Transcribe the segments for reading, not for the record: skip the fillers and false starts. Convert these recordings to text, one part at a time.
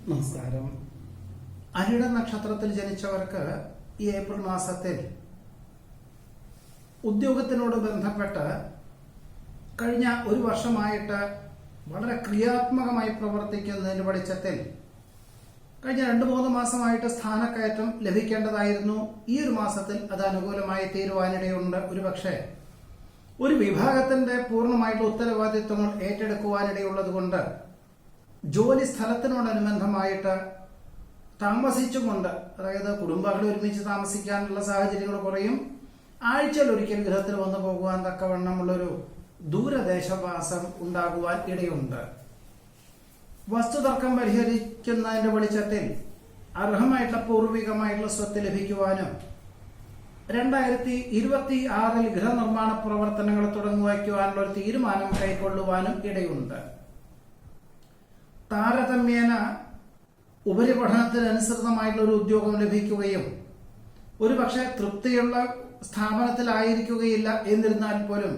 നമസ്കാരം. അനിഴ നക്ഷത്രത്തിൽ ജനിച്ചവർക്ക് ഈ ഏപ്രിൽ മാസത്തിൽ ഉദ്യോഗത്തിനോട് ബന്ധപ്പെട്ട് കഴിഞ്ഞ ഒരു വർഷമായിട്ട് വളരെ ക്രിയാത്മകമായി പ്രവർത്തിക്കുന്നതിന് വെളിച്ചത്തിൽ കഴിഞ്ഞ 2-3 മാസമായിട്ട് സ്ഥാനക്കയറ്റം ലഭിക്കേണ്ടതായിരുന്നു. ഈ ഒരു മാസത്തിൽ അത് അനുകൂലമായി തീരുവാനിടയുണ്ട്. ഒരുപക്ഷെ ഒരു വിഭാഗത്തിന്റെ പൂർണ്ണമായിട്ടുള്ള ഉത്തരവാദിത്വങ്ങൾ ഏറ്റെടുക്കുവാനിടയുള്ളത് കൊണ്ട് ജോലി സ്ഥലത്തിനോടനുബന്ധമായിട്ട് താമസിച്ചുകൊണ്ട്, അതായത് കുടുംബങ്ങൾ ഒരുമിച്ച് താമസിക്കാനുള്ള സാഹചര്യങ്ങൾ കുറയും. ആഴ്ചയിൽ ഒരിക്കൽ ഗൃഹത്തിൽ വന്നു പോകുവാൻ തക്കവണ്ണമുള്ളൊരു ദൂരദേശവാസം ഉണ്ടാകുവാൻ ഇടയുണ്ട്. വസ്തുതർക്കം പരിഹരിക്കുന്നതിന്റെ വെളിച്ചത്തിൽ അർഹമായിട്ടുള്ള പൂർവികമായിട്ടുള്ള സ്വത്ത് ലഭിക്കുവാനും 2026 ഗൃഹനിർമ്മാണ പ്രവർത്തനങ്ങൾ തുടങ്ങുവയ്ക്കുവാനുള്ള ഒരു തീരുമാനം കൈക്കൊള്ളുവാനും ഇടയുണ്ട്. താരതമ്യേന ഉപരിപഠനത്തിനനുസൃതമായിട്ടുള്ള ഒരു ഉദ്യോഗം ലഭിക്കുകയും ഒരുപക്ഷെ തൃപ്തിയുള്ള സ്ഥാപനത്തിലായിരിക്കുകയില്ല എന്നിരുന്നാൽ പോലും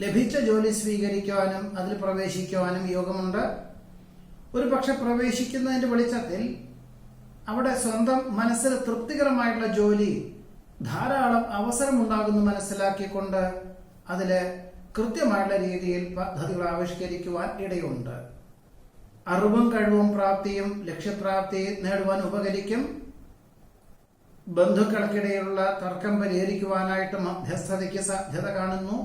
ലഭിച്ച ജോലി സ്വീകരിക്കുവാനും അതിൽ പ്രവേശിക്കുവാനും യോഗമുണ്ട്. ഒരുപക്ഷെ പ്രവേശിക്കുന്നതിന്റെ വെളിച്ചത്തിൽ അവിടെ സ്വന്തം മനസ്സിന് തൃപ്തികരമായിട്ടുള്ള ജോലി ധാരാളം അവസരമുണ്ടാകുന്നു മനസ്സിലാക്കിക്കൊണ്ട് അതില് കൃത്യമായിട്ടുള്ള രീതിയിൽ പദ്ധതികൾ ആവിഷ്കരിക്കുവാൻ ഇടയുണ്ട്. അറിവും കഴിവും പ്രാപ്തിയും ലക്ഷ്യപ്രാപ്തി നേടുവാൻ ഉപകരിക്കും. ബന്ധുക്കൾക്കിടയിലുള്ള തർക്കം പരിഹരിക്കുവാനായിട്ട് മധ്യസ്ഥതയ്ക്ക് സാധ്യത കാണുന്നു.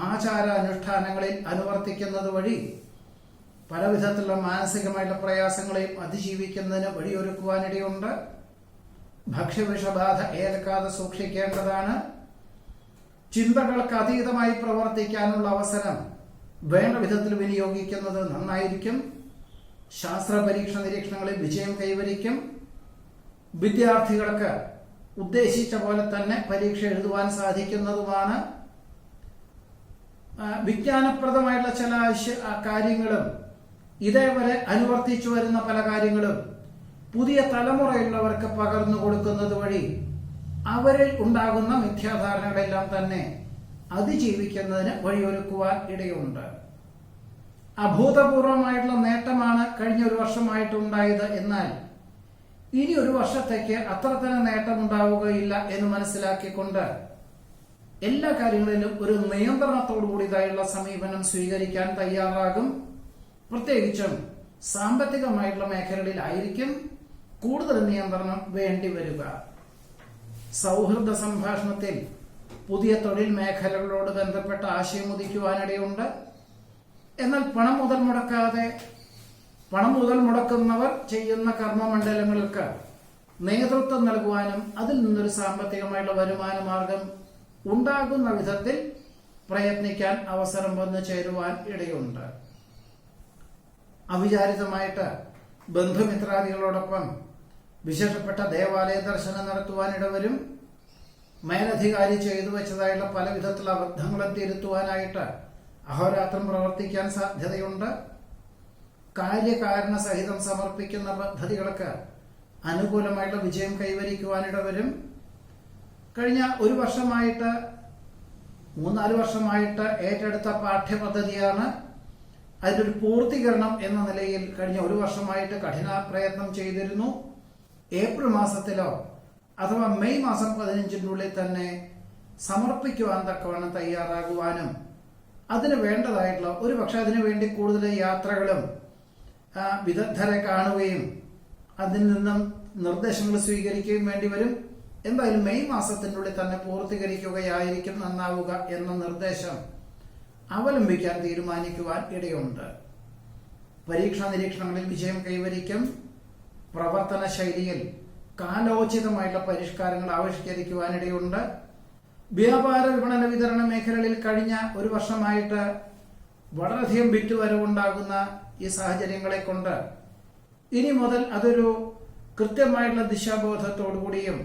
ആചാര അനുഷ്ഠാനങ്ങളിൽ അനുവർത്തിക്കുന്നത് വഴി പലവിധത്തിലുള്ള മാനസികമായിട്ടുള്ള പ്രയാസങ്ങളെയും അതിജീവിക്കുന്നതിന് വഴിയൊരുക്കുവാനിടയുണ്ട്. ഭക്ഷ്യവിഷബാധ ഏൽക്കാതെ സൂക്ഷിക്കേണ്ടതാണ്. ചിന്തകൾക്ക് അതീതമായി പ്രവർത്തിക്കാനുള്ള അവസരം വേണ്ട വിധത്തിൽ വിനിയോഗിക്കുന്നത് നന്നായിരിക്കും. ശാസ്ത്ര പരീക്ഷ നിരീക്ഷണങ്ങളിൽ വിജയം കൈവരിക്കും. വിദ്യാർത്ഥികൾക്ക് ഉദ്ദേശിച്ച പോലെ തന്നെ പരീക്ഷ എഴുതുവാൻ സാധിക്കുന്നതുമാണ്. വിജ്ഞാനപ്രദമായിട്ടുള്ള ചില കാര്യങ്ങളും ഇതേവരെ അനുവർത്തിച്ചു വരുന്ന പല കാര്യങ്ങളും പുതിയ തലമുറയുള്ളവർക്ക് പകർന്നു കൊടുക്കുന്നത് വഴി അവരിൽ ഉണ്ടാകുന്ന മിഥ്യാധാരണകളെല്ലാം തന്നെ അതിജീവിക്കുന്നതിന് വഴിയൊരുക്കുവാൻ ഇടയുണ്ട്. അഭൂതപൂർവമായിട്ടുള്ള നേട്ടമാണ് കഴിഞ്ഞ ഒരു വർഷമായിട്ടുണ്ടായത്. എന്നാൽ ഇനി ഒരു വർഷത്തേക്ക് അത്ര തന്നെ നേട്ടമുണ്ടാവുകയില്ല എന്ന് മനസ്സിലാക്കിക്കൊണ്ട് എല്ലാ കാര്യങ്ങളിലും ഒരു നിയന്ത്രണത്തോടുകൂടിയതായുള്ള സമീപനം സ്വീകരിക്കാൻ തയ്യാറാകും. പ്രത്യേകിച്ചും സാമ്പത്തികമായിട്ടുള്ള മേഖലകളിലായിരിക്കും കൂടുതൽ നിയന്ത്രണം വേണ്ടിവരിക. സൗഹൃദ സംഭാഷണത്തിൽ പുതിയ തൊഴിൽ മേഖലകളോട് ബന്ധപ്പെട്ട ആശയം ഉദിക്കുവാനിടയുണ്ട്. എന്നാൽ പണം മുതൽ മുടക്കുന്നവർ ചെയ്യുന്ന കർമ്മമണ്ഡലങ്ങൾക്ക് നേതൃത്വം നൽകുവാനും അതിൽ നിന്നൊരു സാമ്പത്തികമായിട്ടുള്ള വരുമാന മാർഗം ഉണ്ടാകുന്ന വിധത്തിൽ പ്രയത്നിക്കാൻ അവസരം വന്നു ചേരുവാൻ ഇടയുണ്ട്. അവിചാരിതമായിട്ട് ബന്ധുമിത്രാദികളോടൊപ്പം വിശേഷപ്പെട്ട ദേവാലയ ദർശനം നടത്തുവാൻ ഇടവരും. മേലധികാരി ചെയ്തു വെച്ചതായിട്ടുള്ള പല വിധത്തിലുള്ള അബദ്ധങ്ങളും തിരുത്തുവാനായിട്ട് അഹോരാത്രം പ്രവർത്തിക്കാൻ സാധ്യതയുണ്ട്. കാര്യകാരണ സഹിതം സമർപ്പിക്കുന്ന പദ്ധതികൾക്ക് അനുകൂലമായിട്ടുള്ള വിജയം കൈവരിക്കുവാനിടവരും. കഴിഞ്ഞ ഒരു വർഷമായിട്ട് 3-4 വർഷമായിട്ട് ഏറ്റെടുത്ത പാഠ്യപദ്ധതിയാണ്. അതിൻ്റെ ഒരു പൂർത്തീകരണം എന്ന നിലയിൽ കഴിഞ്ഞ ഒരു വർഷമായിട്ട് കഠിന പ്രയത്നം ചെയ്തിരുന്നു. ഏപ്രിൽ മാസത്തിലോ അഥവാ മെയ് മാസം 15-നുള്ളിൽ തന്നെ സമർപ്പിക്കുവാൻ തക്കവണ്ണം തയ്യാറാകുവാനും അതിന് വേണ്ടതായിട്ടുള്ള ഒരുപക്ഷെ അതിനുവേണ്ടി കൂടുതൽ യാത്രകളും വിദഗ്ധരെ കാണുകയും അതിൽ നിന്നും നിർദ്ദേശങ്ങൾ സ്വീകരിക്കുകയും വേണ്ടി വരും. എന്തായാലും മെയ് മാസത്തിനുള്ളിൽ തന്നെ പൂർത്തീകരിക്കുകയായിരിക്കും നന്നാവുക എന്ന നിർദ്ദേശം അവലംബിക്കാൻ തീരുമാനിക്കുവാൻ ഇടയുണ്ട്. പരീക്ഷാ നിരീക്ഷണങ്ങളിൽ വിജയം കൈവരിക്കും. പ്രവർത്തന ശൈലിയിൽ കാലോചിതമായിട്ടുള്ള പരിഷ്കാരങ്ങൾ ആവിഷ്കരിക്കുവാനിടയുണ്ട്. വ്യാപാര വിപണന വിതരണ മേഖലകളിൽ കഴിഞ്ഞ ഒരു വർഷമായിട്ട് വളരെയധികം വിറ്റുവരവുണ്ടാകുന്ന ഈ സാഹചര്യങ്ങളെ കൊണ്ട് ഇനി മുതൽ അതൊരു കൃത്യമായിട്ടുള്ള ദിശാബോധത്തോടുകൂടിയും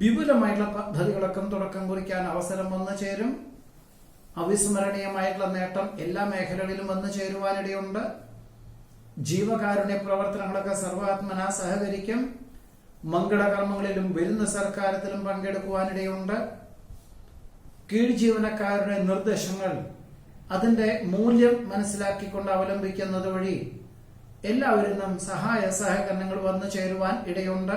വിപുലമായിട്ടുള്ള പദ്ധതികളൊക്കെ തുടക്കം കുറിക്കാൻ അവസരം വന്നു ചേരും. അവിസ്മരണീയമായിട്ടുള്ള നേട്ടം എല്ലാ മേഖലകളിലും വന്നു ചേരുവാനിടയുണ്ട്. ജീവകാരുണ്യ പ്രവർത്തനങ്ങളൊക്കെ സർവാത്മന സഹകരിക്കും. മംഗളകർമ്മങ്ങളിലും വരുന്ന സർക്കാരത്തിലും പങ്കെടുക്കുവാനിടയുണ്ട്. കീഴ് ജീവനക്കാരുടെ നിർദ്ദേശങ്ങൾ അതിന്റെ മൂല്യം മനസ്സിലാക്കിക്കൊണ്ട് അവലംബിക്കുന്നത് വഴി എല്ലാവരിലും സഹായ സഹകരണങ്ങൾ വന്നു ചേരുവാൻ ഇടയുണ്ട്.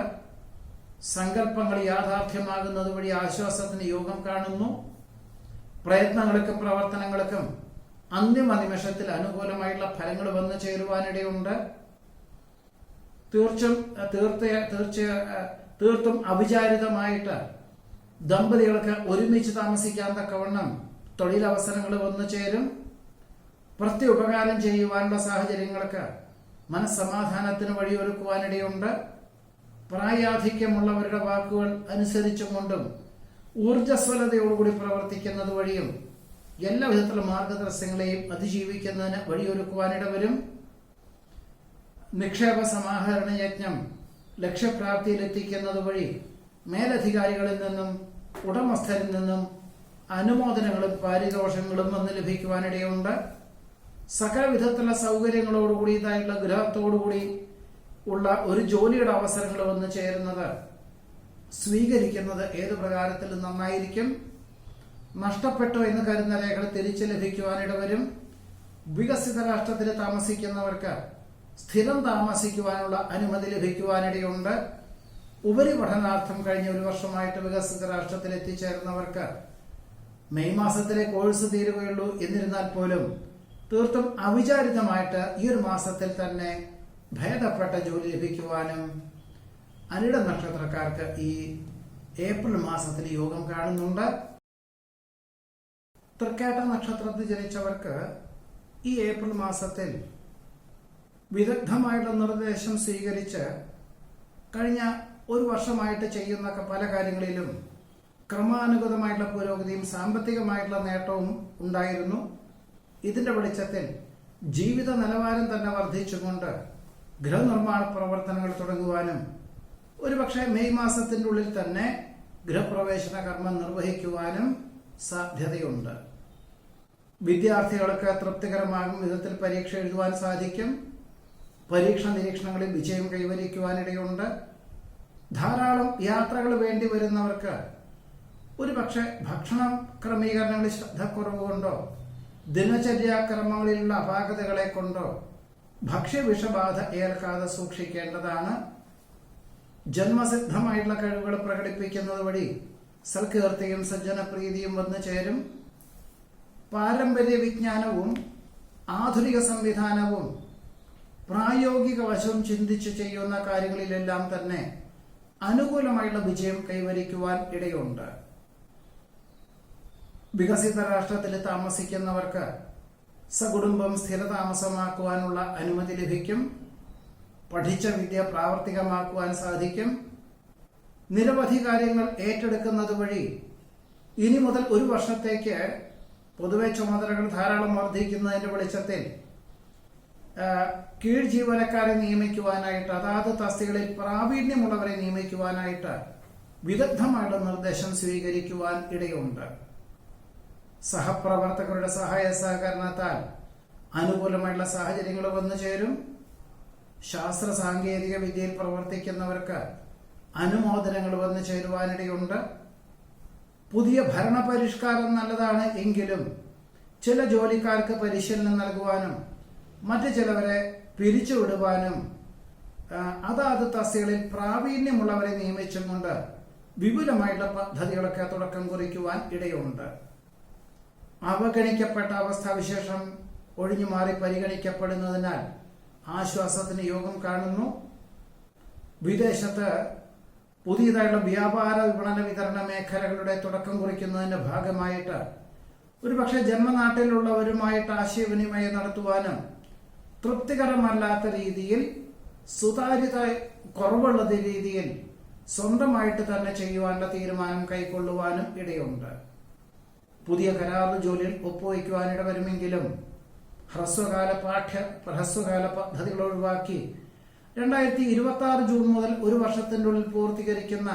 സങ്കല്പങ്ങൾ യാഥാർത്ഥ്യമാകുന്നത് വഴി ആശ്വാസത്തിന് യോഗം കാണുന്നു. പ്രയത്നങ്ങൾക്കും പ്രവർത്തനങ്ങൾക്കും അന്തിമ നിമിഷത്തിൽ അനുകൂലമായിട്ടുള്ള ഫലങ്ങൾ വന്നു ചേരുവാനിടയുണ്ട്. തീർത്തും അവിചാരിതമായിട്ട് ദമ്പതികൾക്ക് ഒരുമിച്ച് താമസിക്കാൻ തക്കവണ്ണം തൊഴിലവസരങ്ങൾ വന്നു ചേരും. പ്രത്യുപകാരം ചെയ്യുവാനുള്ള സാഹചര്യങ്ങൾക്ക് മനസ്സമാധാനത്തിന് വഴിയൊരുക്കുവാനിടയുണ്ട്. പ്രായാധിക്യമുള്ളവരുടെ വാക്കുകൾ അനുസരിച്ചുകൊണ്ടും ഊർജ്ജസ്വലതയോടുകൂടി പ്രവർത്തിക്കുന്നത് വഴിയും എല്ലാ വിധത്തിലുള്ള മാർഗതടസ്സങ്ങളെയും അതിജീവിക്കുന്നതിന് വഴിയൊരുക്കുവാനിടവരും. നിക്ഷേപ സമാഹരണ യജ്ഞം ലക്ഷ്യപ്രാപ്തിയിലെത്തിക്കുന്നത് വഴി മേലധികാരികളിൽ നിന്നും ഉടമസ്ഥരിൽ നിന്നും അനുമോദനങ്ങളും പാരിതോഷങ്ങളും വന്ന് ലഭിക്കുവാനിടയുണ്ട്. സകല വിധത്തിലുള്ള സൗകര്യങ്ങളോടുകൂടിയതായിട്ടുള്ള ഗ്രഹത്തോടുകൂടി ഉള്ള ഒരു ജോലിയുടെ അവസരങ്ങൾ വന്ന് ചേരുന്നത് സ്വീകരിക്കുന്നത് ഏതു പ്രകാരത്തിൽ നന്നായിരിക്കും. നഷ്ടപ്പെട്ടു എന്ന് കരുതുന്ന രേഖകൾ തിരിച്ചു ലഭിക്കുവാനിടവരും. വികസിത രാഷ്ട്രത്തിൽ താമസിക്കുന്നവർക്ക് സ്ഥിരം താമസിക്കുവാനുള്ള അനുമതി ലഭിക്കുവാനിടയുണ്ട്. ഉപരിപഠനാർത്ഥം കഴിഞ്ഞ ഒരു വർഷമായിട്ട് വികസിത രാഷ്ട്രത്തിൽ എത്തിച്ചേർന്നവർക്ക് മെയ് മാസത്തിലെ കോഴ്സ് തീരുകയുള്ളൂ. എന്നിരുന്നാൽ പോലും തീർത്തും അവിചാരിതമായിട്ട് ഈ ഒരു മാസത്തിൽ തന്നെ ഭേദപ്പെട്ട ജോലി ലഭിക്കുവാനും അനിഴ നക്ഷത്രക്കാർക്ക് ഈ ഏപ്രിൽ മാസത്തിൽ യോഗം കാണുന്നുണ്ട്. തൃക്കേട്ട നക്ഷത്രത്തിൽ ജനിച്ചവർക്ക് ഈ ഏപ്രിൽ മാസത്തിൽ വിദഗ്ധമായിട്ടുള്ള നിർദ്ദേശം സ്വീകരിച്ച് കഴിഞ്ഞ ഒരു വർഷമായിട്ട് ചെയ്യുന്ന പല കാര്യങ്ങളിലും ക്രമാനുഗതമായിട്ടുള്ള പുരോഗതിയും സാമ്പത്തികമായിട്ടുള്ള നേട്ടവും ഉണ്ടായിരുന്നു. ഇതിന്റെ വെളിച്ചത്തിൽ ജീവിത നിലവാരം തന്നെ വർദ്ധിച്ചുകൊണ്ട് ഗൃഹനിർമ്മാണ പ്രവർത്തനങ്ങൾ തുടങ്ങുവാനും ഒരുപക്ഷെ മെയ് മാസത്തിന്റെ ഉള്ളിൽ തന്നെ ഗൃഹപ്രവേശന കർമ്മം നിർവഹിക്കുവാനും സാധ്യതയുണ്ട്. വിദ്യാർത്ഥികൾക്ക് തൃപ്തികരമാകും വിധത്തിൽ പരീക്ഷ എഴുതുവാൻ സാധിക്കും. പരീക്ഷ നിരീക്ഷണങ്ങളിൽ വിജയം കൈവരിക്കുവാനിടയുണ്ട്. ധാരാളം യാത്രകൾ വേണ്ടി വരുന്നവർക്ക് ഒരുപക്ഷെ ഭക്ഷണ ക്രമീകരണങ്ങളിൽ ശ്രദ്ധക്കുറവ് കൊണ്ടോ ദിനചര്യാക്രമങ്ങളിലുള്ള അപാകതകളെ കൊണ്ടോ ഭക്ഷ്യവിഷബാധ ഏൽക്കാതെ സൂക്ഷിക്കേണ്ടതാണ്. ജന്മസിദ്ധമായിട്ടുള്ള കഴിവുകൾ പ്രകടിപ്പിക്കുന്നത് വഴി സൽകീർത്തിയും സജ്ജനപ്രീതിയും വന്നു ചേരും. പാരമ്പര്യ വിജ്ഞാനവും ആധുനിക സംവിധാനവും പ്രായോഗിക വശവും ചിന്തിച്ച് ചെയ്യുന്ന കാര്യങ്ങളിലെല്ലാം തന്നെ അനുകൂലമായിട്ടുള്ള വിജയം കൈവരിക്കുവാൻ ഇടയുണ്ട്. വികസിത രാഷ്ട്രത്തിൽ താമസിക്കുന്നവർക്ക് സകുടുംബം സ്ഥിരതാമസമാക്കുവാനുള്ള അനുമതി ലഭിക്കും. പഠിച്ച വിദ്യ പ്രാവർത്തികമാക്കുവാൻ സാധിക്കും. നിരവധി കാര്യങ്ങൾ ഏറ്റെടുക്കുന്നത് വഴി ഇനി മുതൽ ഒരു വർഷത്തേക്ക് പൊതുവെ ചുമതലകൾ ധാരാളം വർദ്ധിക്കുന്നതിന്റെ വെളിച്ചത്തിൽ കീഴ് ജീവനക്കാരെ നിയമിക്കുവാനായിട്ട് അതാത് തസ്തികളിൽ പ്രാവീണ്യമുള്ളവരെ നിയമിക്കുവാനായിട്ട് വിദഗ്ധമായുള്ള നിർദ്ദേശം സ്വീകരിക്കുവാൻ ഇടയുണ്ട്. സഹപ്രവർത്തകരുടെ സഹായ സഹകരണത്താൽ അനുകൂലമായിട്ടുള്ള സാഹചര്യങ്ങൾ വന്നു ചേരും. ശാസ്ത്ര സാങ്കേതിക വിദ്യയിൽ പ്രവർത്തിക്കുന്നവർക്ക് അനുമോദനങ്ങൾ വന്നു ചേരുവാനിടയുണ്ട്. പുതിയ ഭരണപരിഷ്കാരം നല്ലതാണ് എങ്കിലും ചില ജോലിക്കാർക്ക് പരിശീലനം നൽകുവാനും മറ്റു ചിലവരെ പിരിച്ചുവിടുവാനും അതാത് തസ്തികളിൽ പ്രാവീണ്യമുള്ളവരെ നിയമിച്ചും കൊണ്ട് വിപുലമായിട്ടുള്ള പദ്ധതികളൊക്കെ തുടക്കം കുറിക്കുവാൻ ഇടയുണ്ട്. അവഗണിക്കപ്പെട്ട അവസ്ഥാവിശേഷം ഒഴിഞ്ഞുമാറി പരിഗണിക്കപ്പെടുന്നതിനാൽ ആശ്വാസത്തിന് യോഗം കാണുന്നു. വിദേശത്ത് പുതിയതായുള്ള വ്യാപാര വിപണന വിതരണ മേഖലകളുടെ തുടക്കം കുറിക്കുന്നതിന്റെ ഭാഗമായിട്ട് ഒരുപക്ഷെ ജന്മനാട്ടിലുള്ളവരുമായിട്ട് ആശയവിനിമയം നടത്തുവാനും തൃപ്തികരമല്ലാത്ത രീതിയിൽ സുതാര്യത കുറവുള്ള രീതിയിൽ സ്വന്തമായിട്ട് തന്നെ ചെയ്യുവാനുള്ള തീരുമാനം കൈക്കൊള്ളുവാനും ഇടയുണ്ട്. പുതിയ കരാർ ജോലിയിൽ ഒപ്പുവയ്ക്കുവാനിട വരുമെങ്കിലും ഹ്രസ്വകാല പദ്ധതികൾ ഒഴിവാക്കി 2026 ജൂൺ മുതൽ ഒരു വർഷത്തിൻ്റെ ഉള്ളിൽ പൂർത്തീകരിക്കുന്ന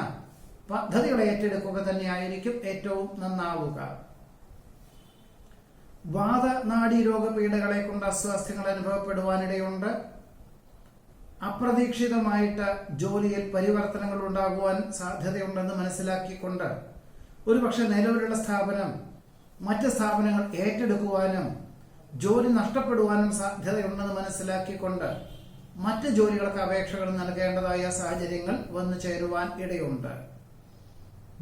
പദ്ധതികളെ ഏറ്റെടുക്കുക തന്നെയായിരിക്കും ഏറ്റവും നന്നാവുക. വാതനാഡീ രോഗപീഠകളെ കൊണ്ട് അസ്വാസ്ഥ്യങ്ങൾ അനുഭവപ്പെടുവാനിടയുണ്ട്. അപ്രതീക്ഷിതമായിട്ട് ജോലിയിൽ പരിവർത്തനങ്ങൾ ഉണ്ടാകുവാൻ സാധ്യതയുണ്ടെന്ന് മനസ്സിലാക്കിക്കൊണ്ട് ഒരുപക്ഷെ നിലവിലുള്ള സ്ഥാപനം മറ്റ് സ്ഥാപനങ്ങൾ ഏറ്റെടുക്കുവാനും ജോലി നഷ്ടപ്പെടുവാനും സാധ്യതയുണ്ടെന്ന് മനസ്സിലാക്കിക്കൊണ്ട് മറ്റ് ജോലികൾക്ക് അപേക്ഷകൾ നൽകേണ്ടതായ സാഹചര്യങ്ങൾ വന്നു ചേരുവാൻ ഇടയുണ്ട്.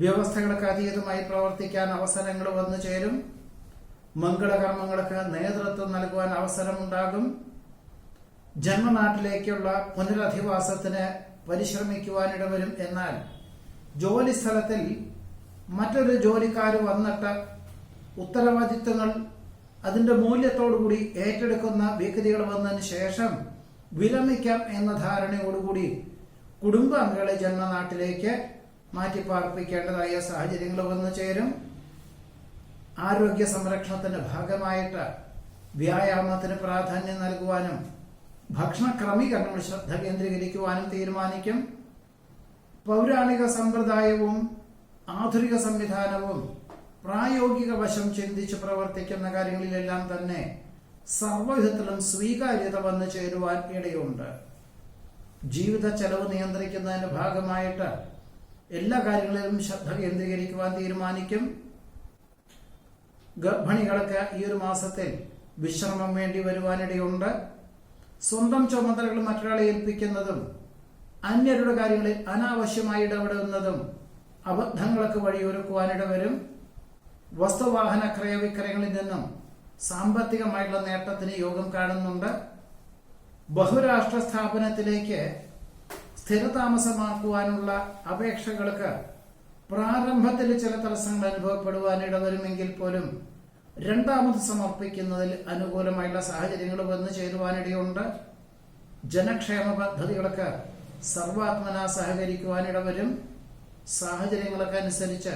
വ്യവസ്ഥകൾക്ക് അതീതമായി പ്രവർത്തിക്കാൻ അവസരങ്ങൾ വന്നു ചേരും. മംഗളകർമ്മങ്ങൾക്ക് നേതൃത്വം നൽകുവാൻ അവസരമുണ്ടാകും. ജന്മനാട്ടിലേക്കുള്ള പുനരധിവാസത്തിന് പരിശ്രമിക്കുവാനിടവരും. എന്നാൽ ജോലി സ്ഥലത്തിൽ മറ്റൊരു ജോലിക്കാർ വന്നിട്ട് ഉത്തരവാദിത്വങ്ങൾ അതിന്റെ മൂല്യത്തോടുകൂടി ഏറ്റെടുക്കുന്ന വ്യക്തികൾ വന്നതിന് ശേഷം വിരമിക്കാം എന്ന ധാരണയോടുകൂടി കുടുംബാംഗങ്ങളെ ജന്മനാട്ടിലേക്ക് മാറ്റിപ്പാർപ്പിക്കേണ്ടതായ സാഹചര്യങ്ങൾ വന്നു ചേരും. ആരോഗ്യ സംരക്ഷണത്തിന്റെ ഭാഗമായിട്ട് വ്യായാമത്തിന് പ്രാധാന്യം നൽകുവാനും ഭക്ഷണ ക്രമീകരണങ്ങൾ ശ്രദ്ധ കേന്ദ്രീകരിക്കുവാനും തീരുമാനിക്കും. പൗരാണിക സമ്പ്രദായവും ആധുനിക സംവിധാനവും പ്രായോഗിക വശം ചിന്തിച്ച് പ്രവർത്തിക്കുന്ന കാര്യങ്ങളിലെല്ലാം തന്നെ സർവ്വവിധത്തിലും സ്വീകാര്യത വന്നു ചേരുവാൻ ഇടയുണ്ട്. ജീവിത ചെലവ് നിയന്ത്രിക്കുന്നതിന്റെ ഭാഗമായിട്ട് എല്ലാ കാര്യങ്ങളിലും ശ്രദ്ധ കേന്ദ്രീകരിക്കുവാൻ തീരുമാനിക്കും. ഗർഭിണികൾക്ക് ഈ ഒരു മാസത്തിൽ വിശ്രമം വേണ്ടി വരുവാനിടയുണ്ട്. സ്വന്തം ചുമതലകൾ മറ്റൊരാളെ ഏൽപ്പിക്കുന്നതും അന്യരുടെ കാര്യങ്ങളിൽ അനാവശ്യമായി ഇടപെടുന്നതും അബദ്ധങ്ങൾക്ക് വഴിയൊരുക്കുവാനിടവരും. വസ്തുവാഹന ക്രയവിക്രയങ്ങളിൽ നിന്നും സാമ്പത്തികമായിട്ടുള്ള നേട്ടത്തിന് യോഗം കാണുന്നുണ്ട്. ബഹുരാഷ്ട്ര സ്ഥാപനത്തിലേക്ക് സ്ഥിരതാമസമാക്കുവാനുള്ള അപേക്ഷകൾക്ക് പ്രാരംഭത്തിൽ ചില തടസ്സങ്ങൾ അനുഭവപ്പെടുവാനിടവരുമെങ്കിൽ പോലും രണ്ടാമത് സമർപ്പിക്കുന്നതിൽ അനുകൂലമായുള്ള സാഹചര്യങ്ങൾ വന്നു ചേരുവാനിടയുണ്ട്. ജനക്ഷേമ പദ്ധതികൾക്ക് സർവാത്മന സഹകരിക്കുവാനിടവരും. സാഹചര്യങ്ങൾക്ക് അനുസരിച്ച്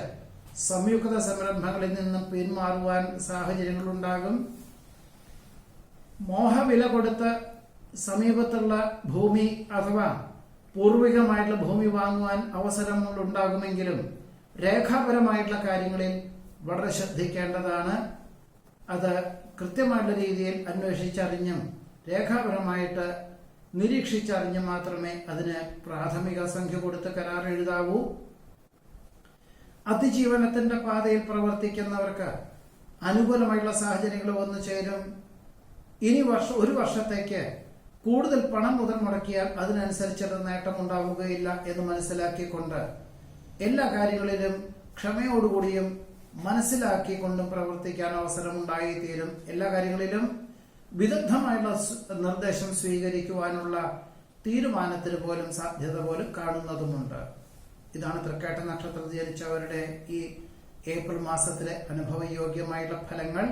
സംയുക്ത സംരംഭങ്ങളിൽ നിന്നും പിന്മാറുവാൻ സാഹചര്യങ്ങളുണ്ടാകും. മോഹവില കൊടുത്ത് സമീപത്തുള്ള ഭൂമി അഥവാ പൂർവികമായിട്ടുള്ള ഭൂമി വാങ്ങുവാൻ അവസരങ്ങളുണ്ടാകുമെങ്കിലും രേഖാപരമായിട്ടുള്ള കാര്യങ്ങളിൽ വളരെ ശ്രദ്ധിക്കേണ്ടതാണ്. അത് കൃത്യമായിട്ടുള്ള രീതിയിൽ അന്വേഷിച്ചറിഞ്ഞും രേഖാപരമായിട്ട് നിരീക്ഷിച്ചറിഞ്ഞും മാത്രമേ അതിന് പ്രാഥമിക സംഖ്യ കൊടുത്ത് കരാർ എഴുതാവൂ. അതിജീവനത്തിന്റെ പാതയിൽ പ്രവർത്തിക്കുന്നവർക്ക് അനുകൂലമായിട്ടുള്ള സാഹചര്യങ്ങൾ വന്നു ചേരും. ഇനി ഒരു വർഷത്തേക്ക് കൂടുതൽ പണം മുതൽ മുടക്കിയാൽ അതിനനുസരിച്ചുള്ള നേട്ടം ഉണ്ടാവുകയില്ല എന്ന് മനസ്സിലാക്കിക്കൊണ്ട് എല്ലാ കാര്യങ്ങളിലും ക്ഷമയോടുകൂടിയും മനസ്സിലാക്കിക്കൊണ്ടും പ്രവർത്തിക്കാൻ അവസരമുണ്ടായിത്തീരും. എല്ലാ കാര്യങ്ങളിലും വിദഗ്ധമായുള്ള നിർദ്ദേശം സ്വീകരിക്കുവാനുള്ള തീരുമാനത്തിന് പോലും സാധ്യത പോലും കാണുന്നതുമുണ്ട്. ഇതാണ് തൃക്കേട്ട നക്ഷത്രത്തിൽ ജനിച്ചവരുടെ ഈ ഏപ്രിൽ മാസത്തിലെ അനുഭവയോഗ്യമായുള്ള ഫലങ്ങൾ.